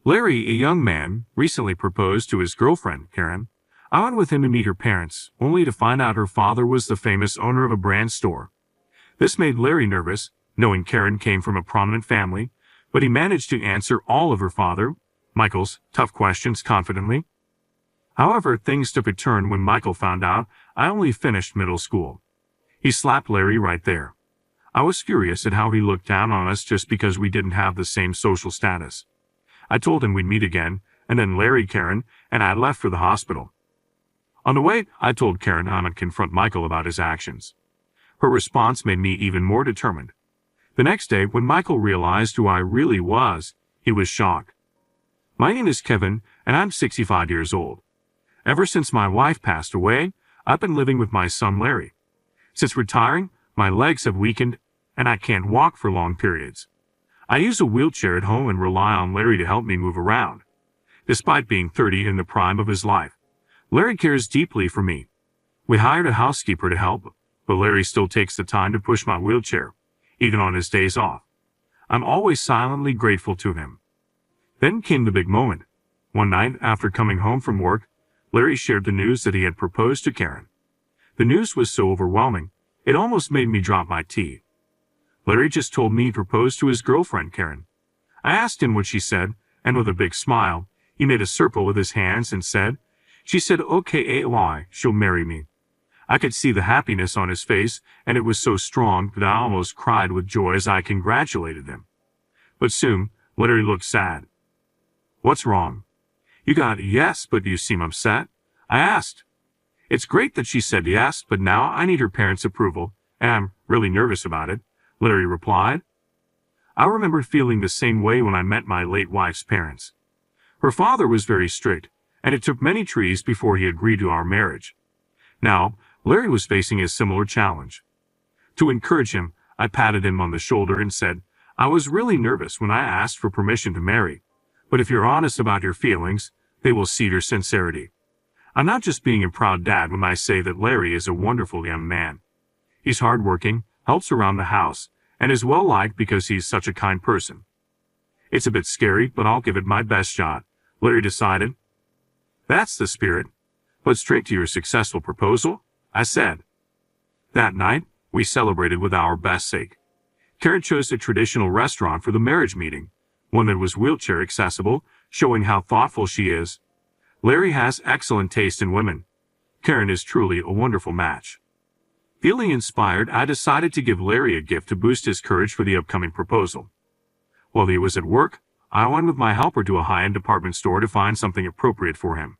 Larry, a young man, recently proposed to his girlfriend, Karen. I went with him to meet her parents, only to find out her father was the famous owner of a brand store. This made Larry nervous, knowing Karen came from a prominent family, but he managed to answer all of her father, Michael's, tough questions confidently. However, things took a turn when Michael found out I only finished middle school. He slapped Larry right there. I was furious at how he looked down on us just because we didn't have the same social status. I told him we'd meet again, and then Larry, Karen, and I left for the hospital. On the way, I told Karen I would confront Michael about his actions. Her response made me even more determined. The next day, when Michael realized who I really was, he was shocked. My name is Kevin, and I'm 65 years old. Ever since my wife passed away, I've been living with my son Larry. Since retiring, my legs have weakened, and I can't walk for long periods. I use a wheelchair at home and rely on Larry to help me move around. Despite being 30 in the prime of his life, Larry cares deeply for me. We hired a housekeeper to help, but Larry still takes the time to push my wheelchair, even on his days off. I'm always silently grateful to him. Then came the big moment. One night, after coming home from work, Larry shared the news that he had proposed to Karen. The news was so overwhelming, it almost made me drop my tea. Larry just told me he proposed to his girlfriend, Karen. I asked him what she said, and with a big smile, he made a circle with his hands and said, "She said, okay, she'll marry me." I could see the happiness on his face, and it was so strong that I almost cried with joy as I congratulated him. But soon, Larry looked sad. "What's wrong?" "You got a yes, but you seem upset." I asked. "It's great that she said yes, but now I need her parents' approval, and I'm really nervous about it," Larry replied. I remember feeling the same way when I met my late wife's parents. Her father was very strict, and it took many trees before he agreed to our marriage. Now, Larry was facing a similar challenge. To encourage him, I patted him on the shoulder and said, "I was really nervous when I asked for permission to marry, but if you're honest about your feelings, they will see your sincerity. I'm not just being a proud dad when I say that Larry is a wonderful young man. He's hardworking, helps around the house, and is well-liked because he's such a kind person. It's a bit scary, but I'll give it my best shot," Larry decided. "That's the spirit. But straight to your successful proposal," I said. That night, we celebrated with our best sake. Karen chose a traditional restaurant for the marriage meeting, one that was wheelchair accessible, showing how thoughtful she is. Larry has excellent taste in women. Karen is truly a wonderful match. Feeling inspired, I decided to give Larry a gift to boost his courage for the upcoming proposal. While he was at work, I went with my helper to a high-end department store to find something appropriate for him.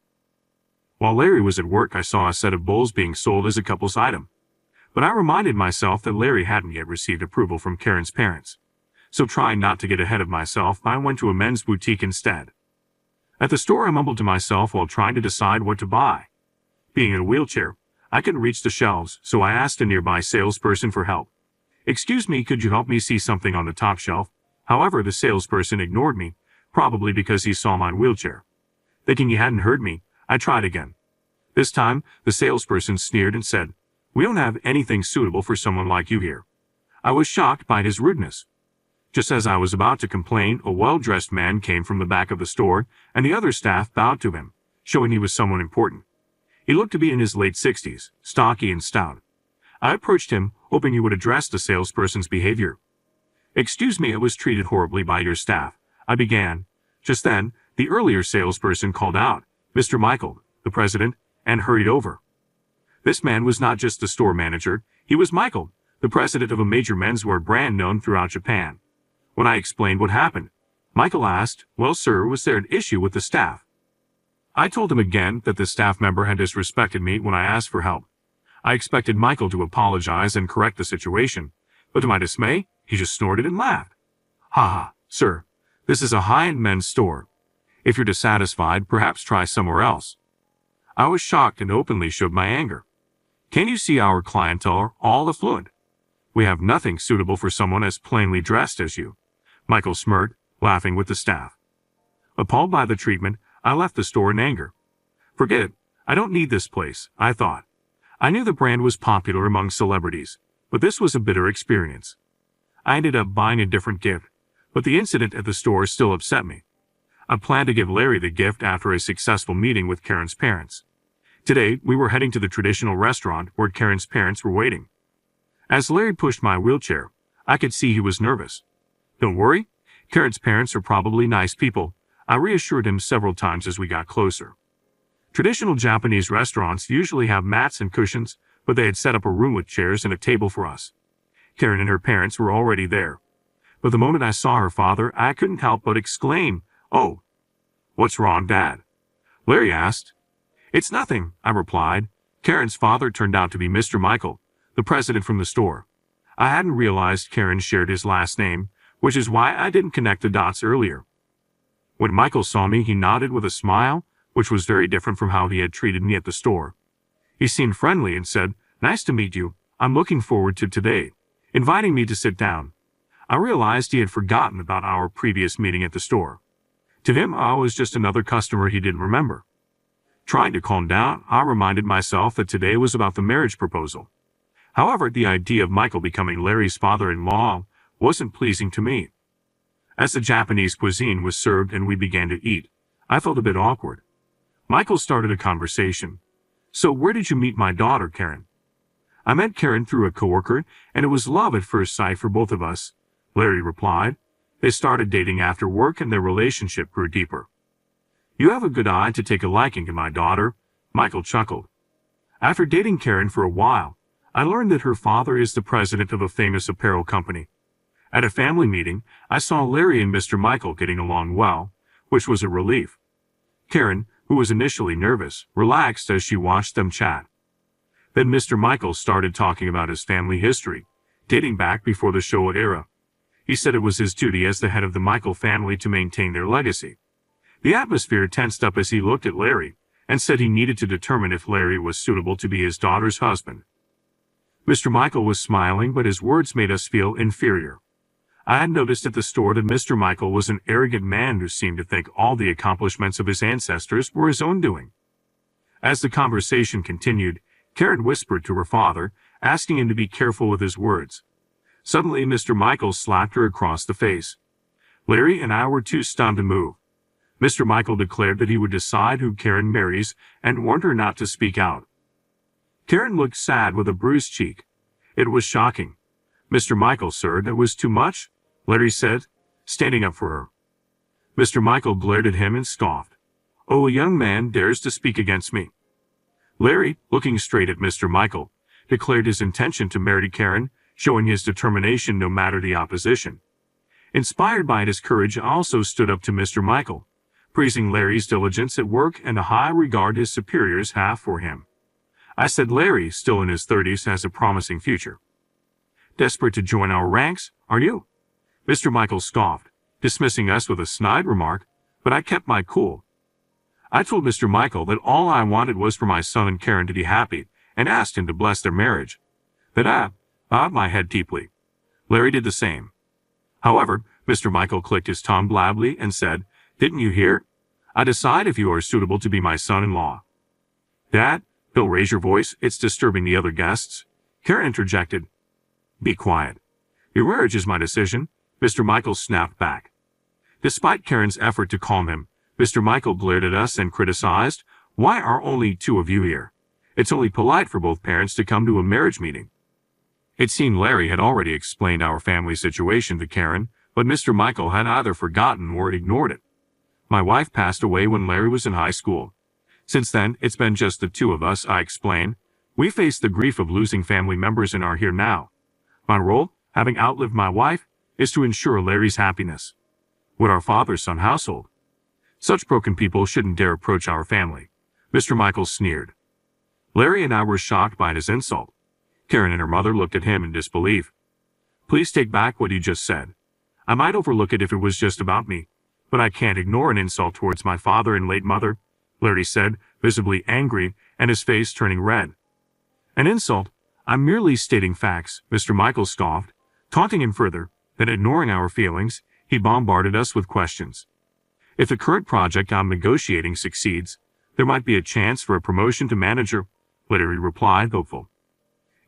While Larry was at work, I saw a set of bowls being sold as a couple's item. But I reminded myself that Larry hadn't yet received approval from Karen's parents. So trying not to get ahead of myself, I went to a men's boutique instead. At the store, I mumbled to myself while trying to decide what to buy. Being in a wheelchair, I couldn't reach the shelves, so I asked a nearby salesperson for help. "Excuse me, could you help me see something on the top shelf?" However, the salesperson ignored me, probably because he saw my wheelchair. Thinking he hadn't heard me, I tried again. This time, the salesperson sneered and said, "We don't have anything suitable for someone like you here." I was shocked by his rudeness. Just as I was about to complain, a well-dressed man came from the back of the store, and the other staff bowed to him, showing he was someone important. He looked to be in his late 60s, stocky and stout. I approached him, hoping he would address the salesperson's behavior. "Excuse me, I was treated horribly by your staff," I began. Just then, the earlier salesperson called out, "Mr. Michael, the president," and hurried over. This man was not just the store manager, he was Michael, the president of a major menswear brand known throughout Japan. When I explained what happened, Michael asked, "Well, sir, was there an issue with the staff?" I told him again that the staff member had disrespected me when I asked for help. I expected Michael to apologize and correct the situation, but to my dismay, he just snorted and laughed. "Ha ha, sir, this is a high-end men's store. If you're dissatisfied, perhaps try somewhere else." I was shocked and openly showed my anger. "Can you see our clientele are all affluent? We have nothing suitable for someone as plainly dressed as you." Michael smirked, laughing with the staff. Appalled by the treatment, I left the store in anger. Forget it, I don't need this place, I thought. I knew the brand was popular among celebrities, but this was a bitter experience. I ended up buying a different gift, but the incident at the store still upset me. I planned to give Larry the gift after a successful meeting with Karen's parents. Today, we were heading to the traditional restaurant where Karen's parents were waiting. As Larry pushed my wheelchair, I could see he was nervous. "Don't worry, Karen's parents are probably nice people," I reassured him several times as we got closer. Traditional Japanese restaurants usually have mats and cushions, but they had set up a room with chairs and a table for us. Karen and her parents were already there. But the moment I saw her father, I couldn't help but exclaim, "Oh, what's wrong, Dad?" Larry asked. "It's nothing," I replied. Karen's father turned out to be Mr. Michael, the president from the store. I hadn't realized Karen shared his last name, which is why I didn't connect the dots earlier. When Michael saw me, he nodded with a smile, which was very different from how he had treated me at the store. He seemed friendly and said, "Nice to meet you. I'm looking forward to today," inviting me to sit down. I realized he had forgotten about our previous meeting at the store. To him, I was just another customer he didn't remember. Trying to calm down, I reminded myself that today was about the marriage proposal. However, the idea of Michael becoming Larry's father-in-law wasn't pleasing to me. As the Japanese cuisine was served and we began to eat, I felt a bit awkward. Michael started a conversation. "So where did you meet my daughter, Karen?" "I met Karen through a coworker, and it was love at first sight for both of us," Larry replied. "They started dating after work and their relationship grew deeper." "You have a good eye to take a liking to my daughter," Michael chuckled. After dating Karen for a while, I learned that her father is the president of a famous apparel company. At a family meeting, I saw Larry and Mr. Michael getting along well, which was a relief. Karen, who was initially nervous, relaxed as she watched them chat. Then Mr. Michael started talking about his family history, dating back before the Showa era. He said it was his duty as the head of the Michael family to maintain their legacy. The atmosphere tensed up as he looked at Larry and said he needed to determine if Larry was suitable to be his daughter's husband. Mr. Michael was smiling, but his words made us feel inferior. I had noticed at the store that Mr. Michael was an arrogant man who seemed to think all the accomplishments of his ancestors were his own doing. As the conversation continued, Karen whispered to her father, asking him to be careful with his words. Suddenly, Mr. Michael slapped her across the face. Larry and I were too stunned to move. Mr. Michael declared that he would decide who Karen marries and warned her not to speak out. Karen looked sad with a bruised cheek. It was shocking. "Mr. Michael, sir, that was too much," Larry said, standing up for her. Mr. Michael glared at him and scoffed. "Oh, a young man dares to speak against me." Larry, looking straight at Mr. Michael, declared his intention to marry Karen, showing his determination no matter the opposition. Inspired by his courage, I also stood up to Mr. Michael, praising Larry's diligence at work and the high regard his superiors have for him. I said Larry, still in his 30s, has a promising future. "Desperate to join our ranks, are you?" Mr. Michael scoffed, dismissing us with a snide remark, but I kept my cool. I told Mr. Michael that all I wanted was for my son and Karen to be happy, and asked him to bless their marriage. Then I bowed my head deeply. Larry did the same. However, Mr. Michael clicked his tongue blably and said, "Didn't you hear? I decide if you are suitable to be my son-in-law." "Dad, don't raise your voice, it's disturbing the other guests," Karen interjected. "Be quiet. Your marriage is my decision," Mr. Michael snapped back. Despite Karen's effort to calm him, Mr. Michael glared at us and criticized, "Why are only two of you here? It's only polite for both parents to come to a marriage meeting." It seemed Larry had already explained our family situation to Karen, but Mr. Michael had either forgotten or ignored it. "My wife passed away when Larry was in high school. Since then, it's been just the two of us," I explained. "We face the grief of losing family members and are here now. My role, having outlived my wife, is to ensure Larry's happiness. With our father-son household, such broken people shouldn't dare approach our family," Mr. Michael sneered. Larry and I were shocked by his insult. Karen and her mother looked at him in disbelief. "Please take back what you just said. I might overlook it if it was just about me, but I can't ignore an insult towards my father and late mother," Larry said, visibly angry and his face turning red. "An insult? I'm merely stating facts," Mr. Michael scoffed, taunting him further. Then, ignoring our feelings, he bombarded us with questions. "If the current project I'm negotiating succeeds, there might be a chance for a promotion to manager," Larry replied, hopeful.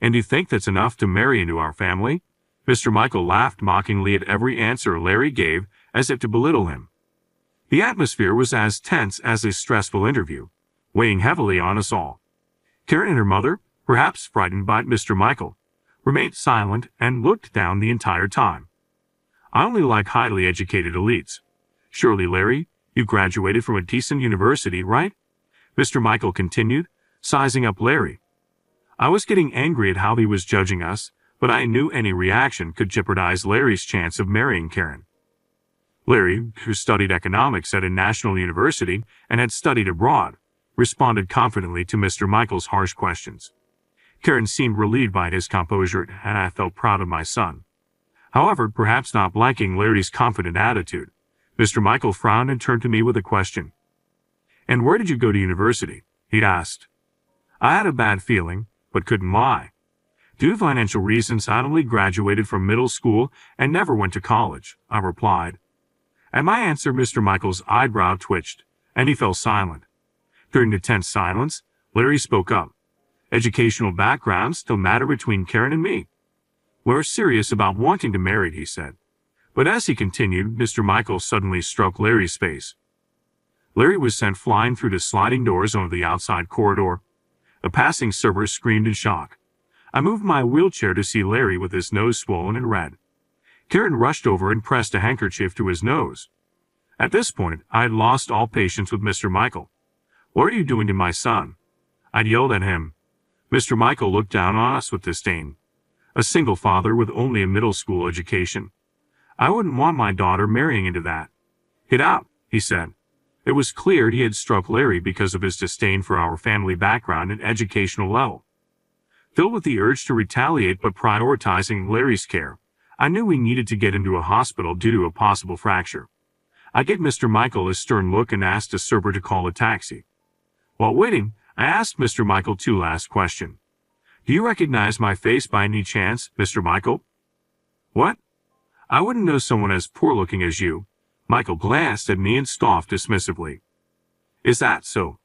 "And you think that's enough to marry into our family?" Mr. Michael laughed mockingly at every answer Larry gave, as if to belittle him. The atmosphere was as tense as a stressful interview, weighing heavily on us all. Karen and her mother, perhaps frightened by Mr. Michael, remained silent and looked down the entire time. I only like highly educated elites. Surely, Larry, you graduated from a decent university, right? Mr. Michael continued, sizing up Larry. I was getting angry at how he was judging us, but I knew any reaction could jeopardize Larry's chance of marrying Karen. Larry, who studied economics at a national university and had studied abroad, responded confidently to Mr. Michael's harsh questions. Karen seemed relieved by his composure, and I felt proud of my son. However, perhaps not liking Larry's confident attitude, Mr. Michael frowned and turned to me with a question. "And where did you go to university?" he asked. I had a bad feeling, but couldn't lie. Due to financial reasons, I only graduated from middle school and never went to college, I replied. At my answer, Mr. Michael's eyebrow twitched, and he fell silent. During the tense silence, Larry spoke up. Educational backgrounds still matter between Karen and me. We're serious about wanting to marry, he said. But as he continued, Mr. Michael suddenly stroked Larry's face. Larry was sent flying through the sliding doors onto the outside corridor. A passing server screamed in shock. I moved my wheelchair to see Larry with his nose swollen and red. Karen rushed over and pressed a handkerchief to his nose. At this point, I had lost all patience with Mr. Michael. "What are you doing to my son?" I'd yelled at him. Mr. Michael looked down on us with disdain. A single father with only a middle school education. I wouldn't want my daughter marrying into that. "Get out," he said. It was clear he had struck Larry because of his disdain for our family background and educational level. Filled with the urge to retaliate but prioritizing Larry's care, I knew we needed to get into a hospital due to a possible fracture. I gave Mr. Michael a stern look and asked a server to call a taxi. While waiting, I asked Mr. Michael two last questions. "Do you recognize my face by any chance, Mr. Michael?" "What?" "I wouldn't know someone as poor-looking as you." Michael glanced at me and scoffed dismissively. "Is that so?"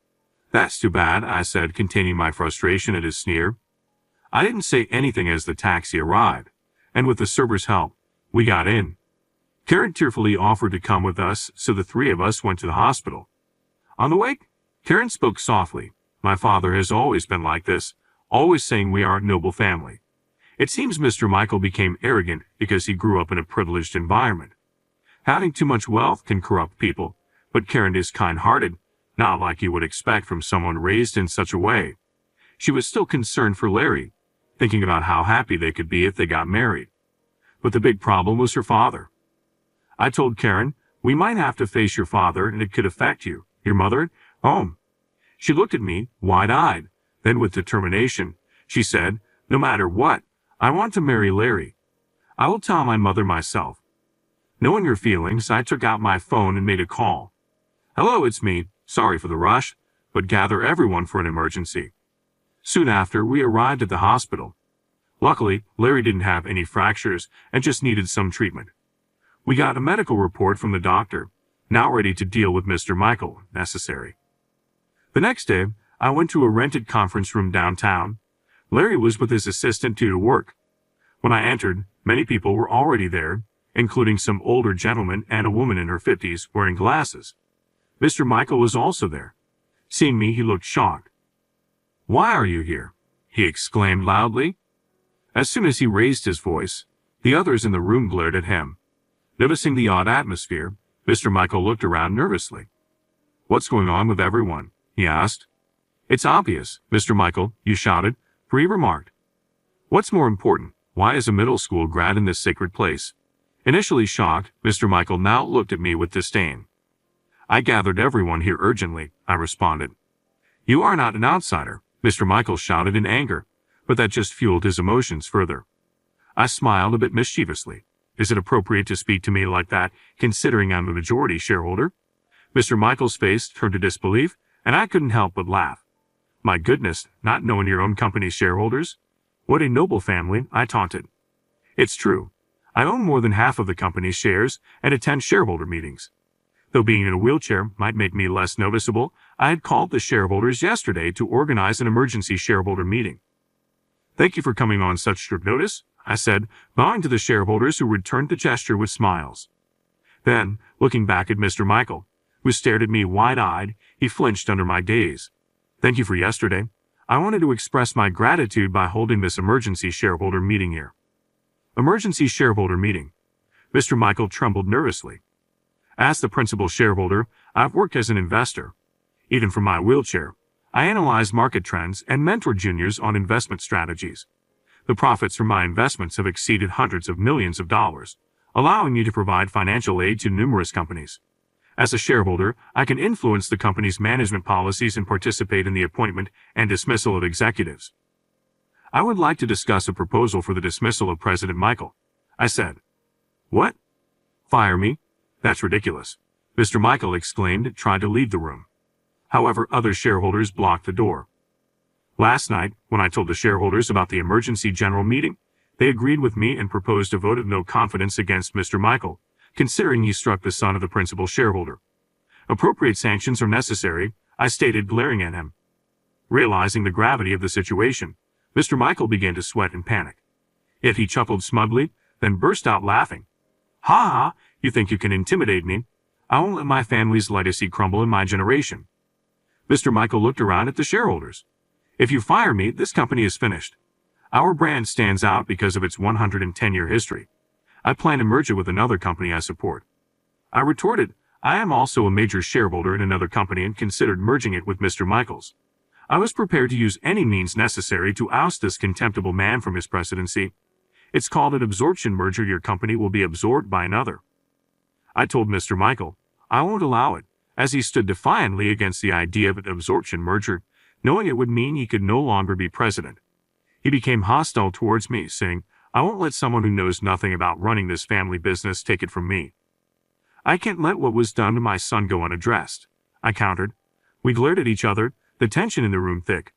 "That's too bad," I said, containing my frustration at his sneer. I didn't say anything as the taxi arrived, and with the server's help, we got in. Karen tearfully offered to come with us, so the three of us went to the hospital. On the way, Karen spoke softly. "My father has always been like this, always saying we are a noble family." It seems Mr. Michael became arrogant because he grew up in a privileged environment. Having too much wealth can corrupt people, but Karen is kind-hearted, not like you would expect from someone raised in such a way. She was still concerned for Larry, thinking about how happy they could be if they got married. But the big problem was her father. I told Karen, "We might have to face your father and it could affect you, your mother, at home." She looked at me, wide-eyed. Then with determination, she said, "No matter what, I want to marry Larry. I will tell my mother myself." Knowing her feelings, I took out my phone and made a call. "Hello, it's me. Sorry for the rush, but gather everyone for an emergency." Soon after, we arrived at the hospital. Luckily, Larry didn't have any fractures and just needed some treatment. We got a medical report from the doctor, now ready to deal with Mr. Michael, if necessary. The next day, I went to a rented conference room downtown. Larry was with his assistant due to work. When I entered, many people were already there, including some older gentlemen and a woman in her 50s wearing glasses. Mr. Michael was also there. Seeing me, he looked shocked. "Why are you here?" he exclaimed loudly. As soon as he raised his voice, the others in the room glared at him. Noticing the odd atmosphere, Mr. Michael looked around nervously. "What's going on with everyone?" he asked. "It's obvious, Mr. Michael," you shouted, for he remarked. "What's more important, why is a middle school grad in this sacred place?" Initially shocked, Mr. Michael now looked at me with disdain. "I gathered everyone here urgently," I responded. "You are not an outsider," Mr. Michael shouted in anger, but that just fueled his emotions further. I smiled a bit mischievously. Is it appropriate to speak to me like that, considering I'm a majority shareholder? Mr. Michael's face turned to disbelief, and I couldn't help but laugh. My goodness, not knowing your own company's shareholders? What a noble family, I taunted. It's true. I own more than half of the company's shares and attend shareholder meetings. Though being in a wheelchair might make me less noticeable, I had called the shareholders yesterday to organize an emergency shareholder meeting. "Thank you for coming on such short notice," I said, bowing to the shareholders who returned the gesture with smiles. Then, looking back at Mr. Michael, who stared at me wide-eyed. He flinched under my gaze. "Thank you for yesterday. I wanted to express my gratitude by holding this emergency shareholder meeting here." Emergency shareholder meeting. Mr. Michael trembled nervously. As the principal shareholder, I've worked as an investor. Even from my wheelchair, I analyze market trends and mentor juniors on investment strategies. The profits from my investments have exceeded hundreds of millions of dollars, allowing me to provide financial aid to numerous companies. As a shareholder, I can influence the company's management policies and participate in the appointment and dismissal of executives. "I would like to discuss a proposal for the dismissal of President Michael," I said. "What? Fire me? That's ridiculous," Mr. Michael exclaimed and tried to leave the room. However, other shareholders blocked the door. Last night, when I told the shareholders about the emergency general meeting, they agreed with me and proposed a vote of no confidence against Mr. Michael, considering he struck the son of the principal shareholder. "Appropriate sanctions are necessary," I stated, glaring at him. Realizing the gravity of the situation, Mr. Michael began to sweat and panic. Yet he chuckled smugly, then burst out laughing. "Ha ha, you think you can intimidate me? I won't let my family's legacy crumble in my generation." Mr. Michael looked around at the shareholders. "If you fire me, this company is finished. Our brand stands out because of its 110-year history. I plan to merge it with another company I support." I retorted, "I am also a major shareholder in another company and considered merging it with Mr. Michael's. I was prepared to use any means necessary to oust this contemptible man from his presidency. It's called an absorption merger. Your company will be absorbed by another." I told Mr. Michael I won't allow it, as he stood defiantly against the idea of an absorption merger, knowing it would mean he could no longer be president. He became hostile towards me, saying, "I won't let someone who knows nothing about running this family business take it from me." "I can't let what was done to my son go unaddressed," I countered. We glared at each other, the tension in the room thick.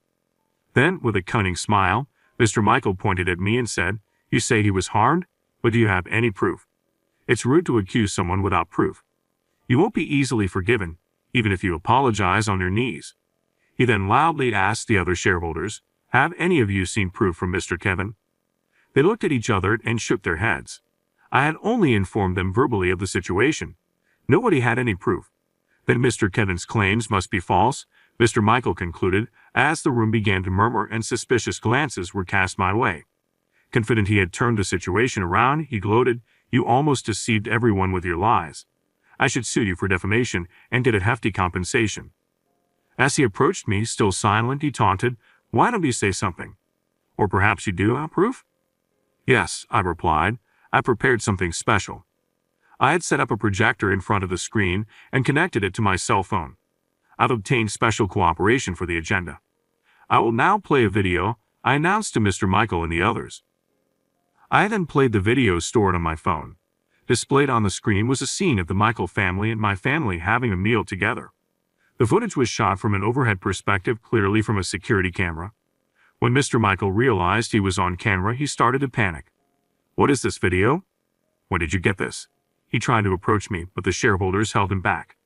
Then, with a cunning smile, Mr. Michael pointed at me and said, "You say he was harmed, but do you have any proof? It's rude to accuse someone without proof. You won't be easily forgiven, even if you apologize on your knees." He then loudly asked the other shareholders, "Have any of you seen proof from Mr. Kevin?" They looked at each other and shook their heads. I had only informed them verbally of the situation. Nobody had any proof. Then Mr. Kevin's claims must be false, Mr. Michael concluded, as the room began to murmur and suspicious glances were cast my way. Confident he had turned the situation around, he gloated, "You almost deceived everyone with your lies. I should sue you for defamation and get a hefty compensation." As he approached me, still silent, he taunted, "Why don't you say something? Or perhaps you do have proof?" "Yes," I replied. "I prepared something special." I had set up a projector in front of the screen and connected it to my cell phone. I've obtained special cooperation for the agenda. "I will now play a video," I announced to Mr. Michael and the others. I then played the video stored on my phone. Displayed on the screen was a scene of the Michael family and my family having a meal together. The footage was shot from an overhead perspective, clearly from a security camera. When Mr. Michael realized he was on camera, he started to panic. "What is this video? When did you get this?" He tried to approach me, but the shareholders held him back.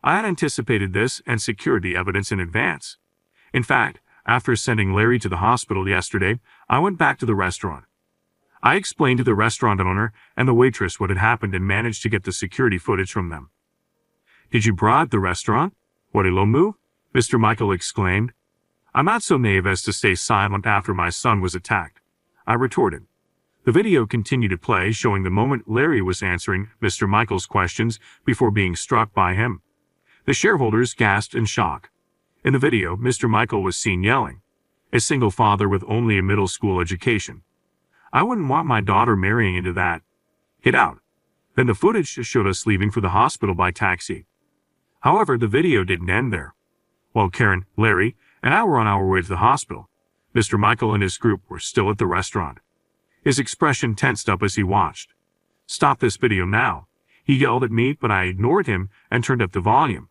I had anticipated this and secured the evidence in advance. In fact, after sending Larry to the hospital yesterday, I went back to the restaurant. I explained to the restaurant owner and the waitress what had happened and managed to get the security footage from them. "Did you bribe the restaurant? What a low move," Mr. Michael exclaimed. "I'm not so naive as to stay silent after my son was attacked," I retorted. The video continued to play, showing the moment Larry was answering Mr. Michael's questions before being struck by him. The shareholders gasped in shock. In the video, Mr. Michael was seen yelling, "A single father with only a middle school education. I wouldn't want my daughter marrying into that. Get out." Then the footage showed us leaving for the hospital by taxi. However, the video didn't end there. While Karen, Larry, and I were on our way to the hospital, Mr. Michael and his group were still at the restaurant. His expression tensed up as he watched. "Stop this video now," he yelled at me, but I ignored him and turned up the volume.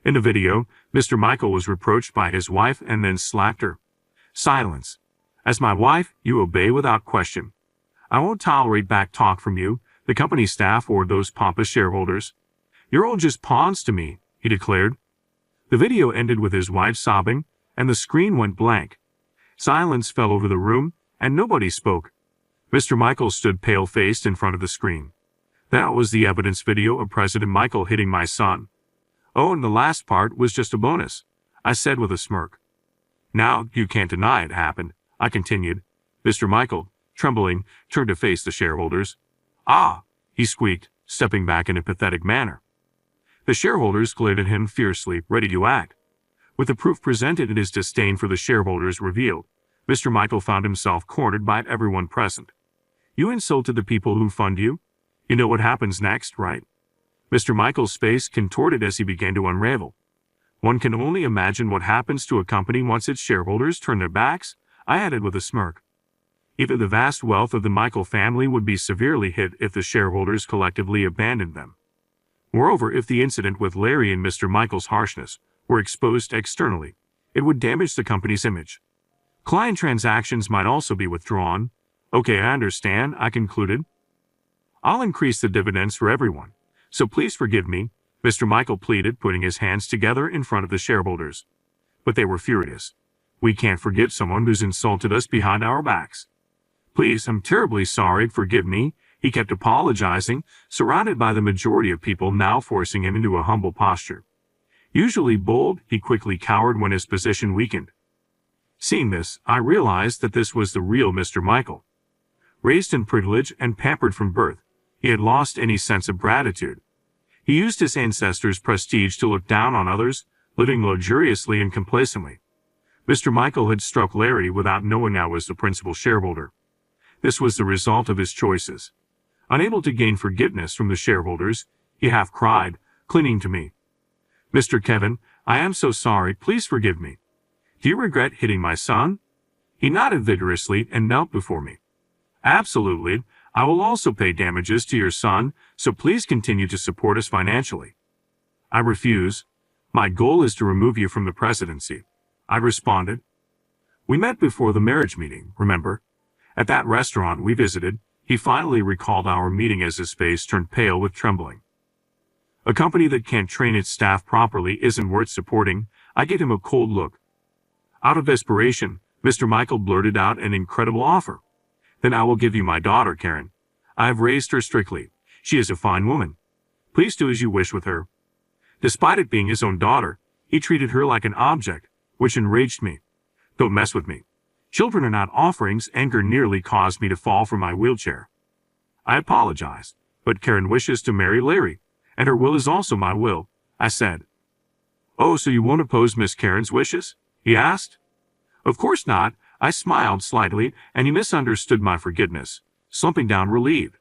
In the video, Mr. Michael was reproached by his wife and then slapped her. "Silence. As my wife, you obey without question. I won't tolerate back talk from you, the company staff, or those pompous shareholders. You're all just pawns to me," he declared. The video ended with his wife sobbing, and the screen went blank. Silence fell over the room, and nobody spoke. Mr. Michael stood pale-faced in front of the screen. That was the evidence video of President Michael hitting my son. Oh, and the last part was just a bonus, I said with a smirk. Now, you can't deny it happened, I continued. Mr. Michael, trembling, turned to face the shareholders. Ah, he squeaked, stepping back in a pathetic manner. The shareholders glared at him fiercely, ready to act. With the proof presented and his disdain for the shareholders revealed, Mr. Michael found himself cornered by everyone present. You insulted the people who fund you? You know what happens next, right? Mr. Michael's face contorted as he began to unravel. One can only imagine what happens to a company once its shareholders turn their backs, I added with a smirk. Even the vast wealth of the Michael family would be severely hit if the shareholders collectively abandoned them. Moreover, if the incident with Larry and Mr. Michael's harshness were exposed externally, it would damage the company's image. Client transactions might also be withdrawn. Okay, I understand, I concluded. I'll increase the dividends for everyone, so please forgive me, Mr. Michael pleaded, putting his hands together in front of the shareholders. But they were furious. We can't forgive someone who's insulted us behind our backs. Please, I'm terribly sorry, forgive me, he kept apologizing, surrounded by the majority of people now forcing him into a humble posture. Usually bold, he quickly cowered when his position weakened. Seeing this, I realized that this was the real Mr. Michael. Raised in privilege and pampered from birth, he had lost any sense of gratitude. He used his ancestors' prestige to look down on others, living luxuriously and complacently. Mr. Michael had struck Larry without knowing I was the principal shareholder. This was the result of his choices. Unable to gain forgiveness from the shareholders, he half cried, clinging to me. Mr. Kevin, I am so sorry, please forgive me. Do you regret hitting my son? He nodded vigorously and knelt before me. Absolutely. I will also pay damages to your son, so please continue to support us financially. I refuse. My goal is to remove you from the presidency, I responded. We met before the marriage meeting, remember? At that restaurant we visited, he finally recalled our meeting as his face turned pale with trembling. A company that can't train its staff properly isn't worth supporting. I gave him a cold look. Out of desperation, Mr. Michael blurted out an incredible offer. Then I will give you my daughter, Karen. I have raised her strictly. She is a fine woman. Please do as you wish with her. Despite it being his own daughter, he treated her like an object, which enraged me. Don't mess with me. Children are not offerings. Anger nearly caused me to fall from my wheelchair. I apologized, but Karen wishes to marry Larry, and her will is also my will, I said. Oh, so you won't oppose Miss Karen's wishes? He asked. Of course not. I smiled slightly, and he misunderstood my forgiveness, slumping down relieved.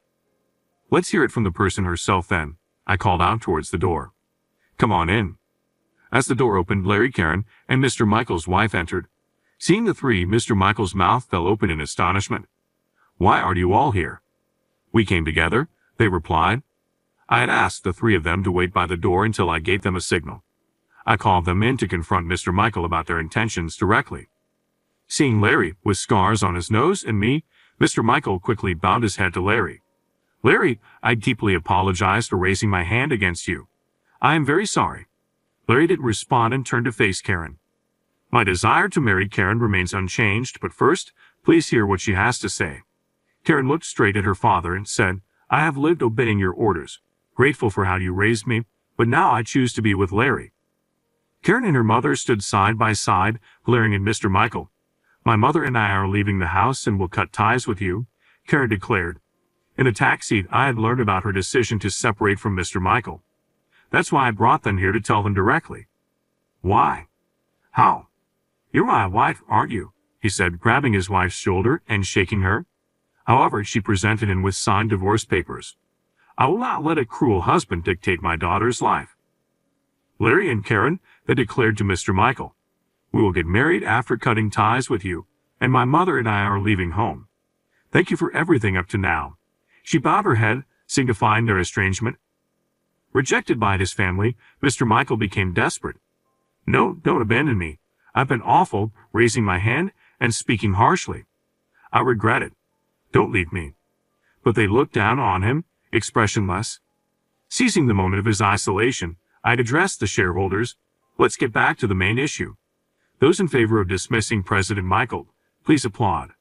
Let's hear it from the person herself then, I called out towards the door. Come on in. As the door opened, Larry, Karen, and Mr. Michael's wife entered. Seeing the three, Mr. Michael's mouth fell open in astonishment. Why are you all here? We came together, they replied. I had asked the three of them to wait by the door until I gave them a signal. I called them in to confront Mr. Michael about their intentions directly. Seeing Larry with scars on his nose and me, Mr. Michael quickly bowed his head to Larry. Larry, I deeply apologize for raising my hand against you. I am very sorry. Larry didn't respond and turned to face Karen. My desire to marry Karen remains unchanged, but first, please hear what she has to say. Karen looked straight at her father and said, I have lived obeying your orders, grateful for how you raised me, but now I choose to be with Larry. Karen and her mother stood side by side, glaring at Mr. Michael. My mother and I are leaving the house and will cut ties with you, Karen declared. In the taxi, I had learned about her decision to separate from Mr. Michael. That's why I brought them here to tell them directly. Why? How? You're my wife, aren't you? He said, grabbing his wife's shoulder and shaking her. However, she presented him with signed divorce papers. I will not let a cruel husband dictate my daughter's life. Larry and Karen, they declared to Mr. Michael, we will get married after cutting ties with you, and my mother and I are leaving home. Thank you for everything up to now. She bowed her head, signifying their estrangement. Rejected by his family, Mr. Michael became desperate. No, don't abandon me. I've been awful, raising my hand and speaking harshly. I regret it. Don't leave me. But they looked down on him, expressionless. Seizing the moment of his isolation, I'd addressed the shareholders. Let's get back to the main issue. Those in favor of dismissing President Michael, please applaud.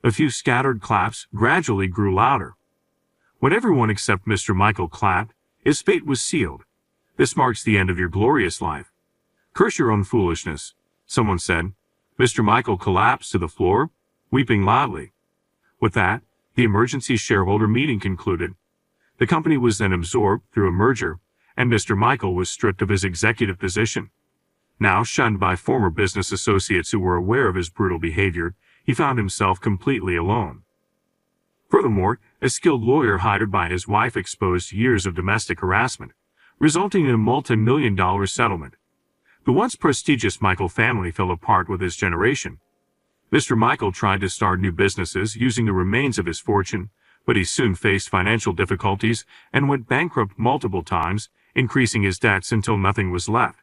A few scattered claps gradually grew louder. When everyone except Mr. Michael clapped, his fate was sealed. This marks the end of your glorious life. Curse your own foolishness, someone said. Mr. Michael collapsed to the floor, weeping loudly. With that, the emergency shareholder meeting concluded. The company was then absorbed through a merger, and Mr. Michael was stripped of his executive position. Now shunned by former business associates who were aware of his brutal behavior, he found himself completely alone. Furthermore, a skilled lawyer hired by his wife exposed years of domestic harassment, resulting in a multi-million-dollar settlement. The once prestigious Michael family fell apart with his generation. Mr. Michael tried to start new businesses using the remains of his fortune, but he soon faced financial difficulties and went bankrupt multiple times, increasing his debts until nothing was left.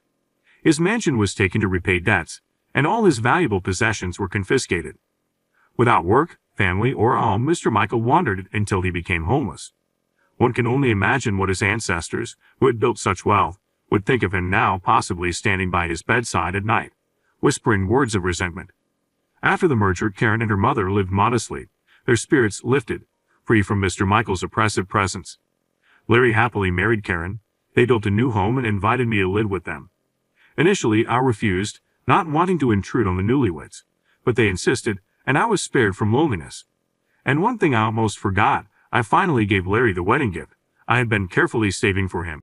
His mansion was taken to repay debts, and all his valuable possessions were confiscated. Without work, family, or home, Mr. Michael wandered until he became homeless. One can only imagine what his ancestors, who had built such wealth, would think of him now, possibly standing by his bedside at night, whispering words of resentment. After the merger, Karen and her mother lived modestly, their spirits lifted, free from Mr. Michael's oppressive presence. Larry happily married Karen. They built a new home and invited me to live with them. Initially, I refused, not wanting to intrude on the newlyweds, but they insisted, and I was spared from loneliness. And one thing I almost forgot, I finally gave Larry the wedding gift I had been carefully saving for him.